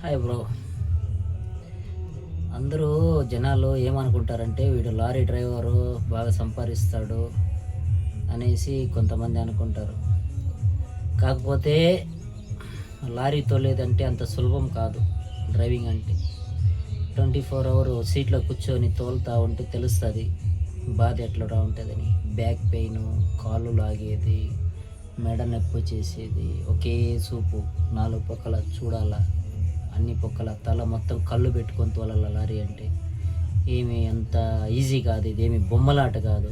Hi bro. అందరూ జనాలు ఏమనుకుంటారంటే వీడు లారీ డ్రైవరు బాగా సంపాదిస్తాడు అనేసి కొంతమంది అనుకుంటారు. కాకపోతే లారీ తోలేదంటే అంత సులభం కాదు. డ్రైవింగ్ అంటే 24 అవర్ సీట్లో కూర్చొని తోలుతూ ఉంటే తెలుస్తుంది బాధ ఎట్లా ఉంటుందని. బ్యాక్ పెయిన్, కాళ్ళు లాగేది, మెడ నొప్పి చేసేది, ఒకే చూపు 4 పక్కల చూడాలా, అన్ని పక్కల తల మొత్తం కళ్ళు పెట్టుకొని తోలాల లారీ అంటే. ఏమి అంత ఈజీ కాదు. ఇదేమి బొమ్మలాట కాదు.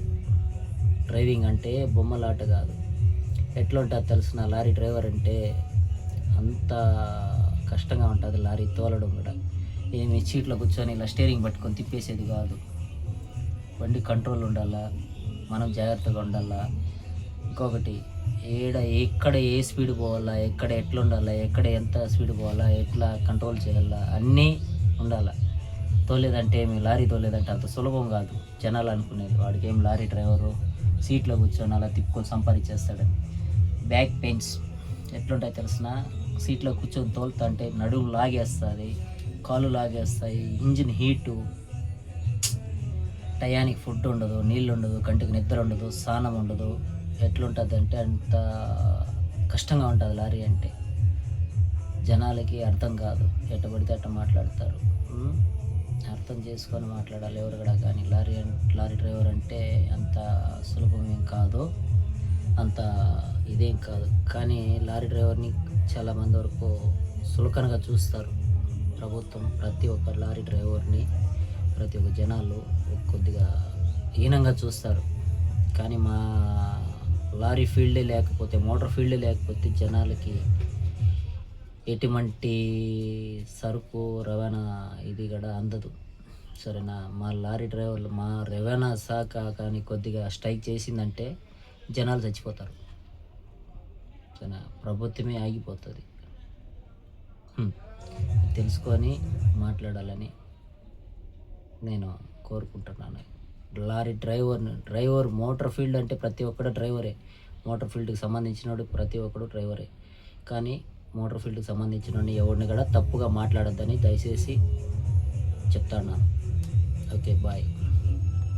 డ్రైవింగ్ అంటే బొమ్మలాట కాదు. ఎట్లా ఉంటుంది తెలిసిన లారీ డ్రైవర్ అంటే అంత కష్టంగా ఉంటుంది లారీ తోలడం కూడా. ఏమి సీట్లో కూర్చొని ఇలా స్టీరింగ్ పట్టుకొని తిప్పేసేది కాదు. బండి కంట్రోల్ ఉండాలా, మనం జాగ్రత్తగా ఉండాలా. ఇంకొకటి ఎక్కడ ఏ స్పీడ్ పోవాలా, ఎక్కడ ఎట్లా ఉండాలా, ఎక్కడ ఎంత స్పీడ్ పోవాలా, ఎట్లా కంట్రోల్ చేయాలా, అన్నీ ఉండాలా. తోలేదంటే ఏమి లారీ తోలేదంటే అంత సులభం కాదు. జనాలు అనుకునేది వాడికి ఏం లారీ డ్రైవరు సీట్లో కూర్చొని అలా తిప్పుకొని సంపాదించేస్తాడని. బ్యాక్ పెయిన్స్ ఎట్లుంటాయి తెలిసిన, సీట్లో కూర్చొని తోలుతా అంటే నడుము లాగేస్తుంది, కాళ్ళు లాగేస్తాయి, ఇంజిన్ హీటు, టయానికి ఫుడ్ ఉండదు, నీళ్ళు ఉండదు, కంటికి నిద్ర ఉండదు, స్నానం ఉండదు. ఎట్లుంటుంది అంటే అంత కష్టంగా ఉంటుంది లారీ అంటే. జనాలకి అర్థం కాదు, ఎట్ట పడితే అట్ట మాట్లాడతారు. అర్థం చేసుకొని మాట్లాడాలి ఎవరు కూడా. కానీ లారీ డ్రైవర్ అంటే అంత సులభం ఏం కాదు, అంత ఇదేం కాదు. కానీ లారీ డ్రైవర్ని చాలామంది వరకు సులకనగా చూస్తారు ప్రభుత్వం. ప్రతి ఒక్క లారీ డ్రైవర్ని ప్రతి ఒక్క జనాలు కొద్దిగా హీనంగా చూస్తారు. కానీ మా లారీ ఫీల్డే లేకపోతే, మోటార్ ఫీల్డే లేకపోతే జనాలకి ఎటువంటి సరుకు రవాణా ఇది కూడా అందదు. సరేనా. మా లారీ డ్రైవర్లు, మా రవాణా శాఖ కానీ కొద్దిగా స్ట్రైక్ చేసిందంటే జనాలు చచ్చిపోతారు. సరేనా. ప్రభుత్వమే ఆగిపోతుంది. తెలుసుకొని మాట్లాడాలని నేను కోరుకుంటున్నాను. లారీ డ్రైవర్ మోటార్ ఫీల్డ్ అంటే ప్రతి ఒక్కడు డ్రైవరే. మోటార్ ఫీల్డ్కి సంబంధించినోడు ప్రతి ఒక్కడు డ్రైవరే. కానీ మోటార్ ఫీల్డ్కి సంబంధించిన ఎవరిని కూడా తప్పుగా మాట్లాడొద్దని దయచేసి చెప్తాను. Okay, bye.